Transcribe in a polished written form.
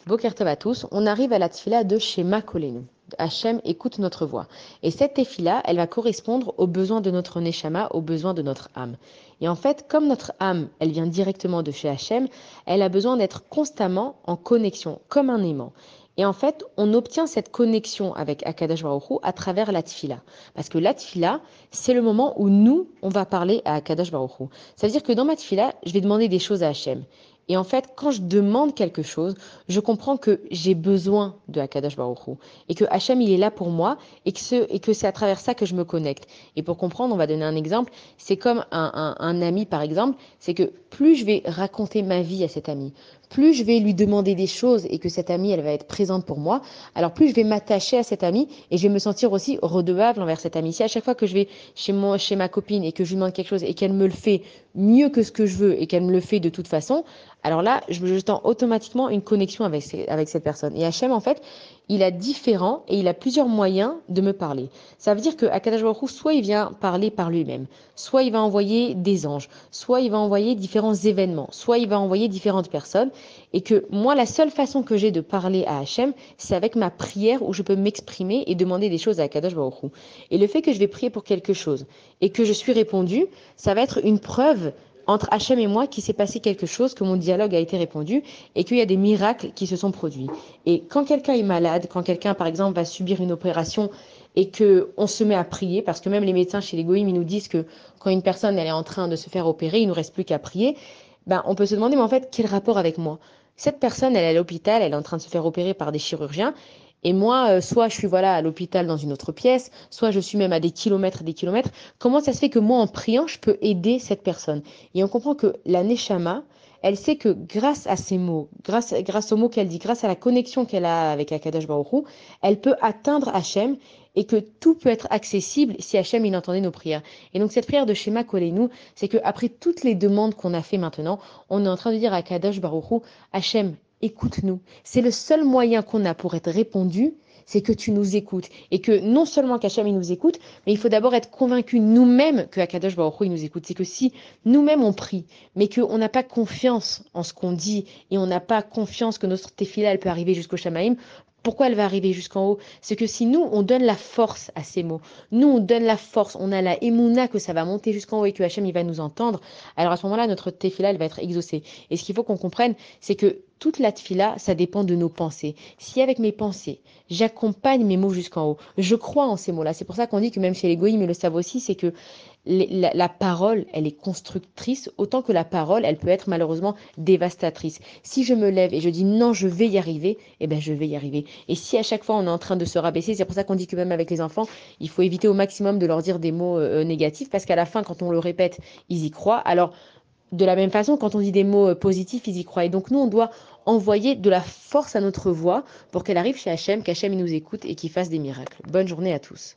Boker Tov à tous, on arrive à la tefila de Shema Kolenu. Hachem écoute notre voix. Et cette tefila, elle va correspondre aux besoins de notre neshama, aux besoins de notre âme. Et en fait, comme notre âme, elle vient directement de chez Hachem, elle a besoin d'être constamment en connexion, comme un aimant. Et en fait, on obtient cette connexion avec Akadosh Baruch Hu à travers la tefila. Parce que la tefila, c'est le moment où nous, on va parler à Akadosh Baruch Hu. Ça veut dire que dans ma tefila, je vais demander des choses à Hachem. Et en fait, quand je demande quelque chose, je comprends que j'ai besoin de Akadosh Baruch Hu et que Hachem, il est là pour moi et que c'est à travers ça que je me connecte. Et pour comprendre, on va donner un exemple. C'est comme un ami, par exemple. C'est que plus je vais raconter ma vie à cet ami, plus je vais lui demander des choses et que cette amie, elle va être présente pour moi, alors plus je vais m'attacher à cette amie et je vais me sentir aussi redevable envers cette amie. Si à chaque fois que je vais chez ma copine et que je lui demande quelque chose et qu'elle me le fait mieux que ce que je veux et qu'elle me le fait de toute façon, alors là, je tends automatiquement une connexion avec cette personne. Et Hachem, en fait, il a différents et il a plusieurs moyens de me parler. Ça veut dire que Akadosh Baruch Hu, soit il vient parler par lui-même, soit il va envoyer des anges, soit il va envoyer différents événements, soit il va envoyer différentes personnes. Et que moi, la seule façon que j'ai de parler à Hachem, c'est avec ma prière où je peux m'exprimer et demander des choses à Akadosh Baruch Hu. Et le fait que je vais prier pour quelque chose et que je suis répondu, ça va être une preuve entre Hachem et moi qu'il s'est passé quelque chose, que mon dialogue a été répondu et qu'il y a des miracles qui se sont produits. Et quand quelqu'un est malade, quand quelqu'un, par exemple, va subir une opération et qu'on se met à prier, parce que même les médecins chez les Goïms, ils nous disent que quand une personne elle est en train de se faire opérer, il ne nous reste plus qu'à prier, ben, on peut se demander, mais en fait, quel rapport avec moi? Cette personne, elle est à l'hôpital, elle est en train de se faire opérer par des chirurgiens, et moi, soit je suis voilà à l'hôpital dans une autre pièce, soit je suis même à des kilomètres et des kilomètres. Comment ça se fait que moi, en priant, je peux aider cette personne? Et on comprend que la Neshama, elle sait que grâce à ces mots, grâce aux mots qu'elle dit, grâce à la connexion qu'elle a avec Akadosh Baruch Hu, elle peut atteindre Hachem et que tout peut être accessible si Hachem il entendait nos prières. Et donc cette prière de Shema Kolenu, c'est qu'après toutes les demandes qu'on a fait maintenant, on est en train de dire à Akadosh Baruch Hu, Hachem, écoute-nous. C'est le seul moyen qu'on a pour être répondu, c'est que tu nous écoutes. Et que non seulement qu'Hachem il nous écoute, mais il faut d'abord être convaincu nous-mêmes que Akadosh Baruch Hu il nous écoute. C'est que si nous-mêmes on prie, mais qu'on n'a pas confiance en ce qu'on dit et on n'a pas confiance que notre tefila elle peut arriver jusqu'au Shamaïm, pourquoi elle va arriver jusqu'en haut? C'est que si nous, on donne la force à ces mots, nous, on donne la force, on a la émouna que ça va monter jusqu'en haut et que Hachem, il va nous entendre, alors à ce moment-là, notre tefila, elle va être exaucée. Et ce qu'il faut qu'on comprenne, c'est que toute la tefila, ça dépend de nos pensées. Si avec mes pensées, j'accompagne mes mots jusqu'en haut, je crois en ces mots-là. C'est pour ça qu'on dit que même chez les goïms, ils le savent aussi, c'est que la parole, elle est constructrice, autant que la parole, elle peut être malheureusement dévastatrice. Si je me lève et je dis non, je vais y arriver, eh ben je vais y arriver. Et si à chaque fois on est en train de se rabaisser, c'est pour ça qu'on dit que même avec les enfants, il faut éviter au maximum de leur dire des mots négatifs, parce qu'à la fin, quand on le répète, ils y croient. Alors, de la même façon, quand on dit des mots positifs, ils y croient. Et donc nous, on doit envoyer de la force à notre voix pour qu'elle arrive chez Hachem, qu'Hachem nous écoute et qu'il fasse des miracles. Bonne journée à tous.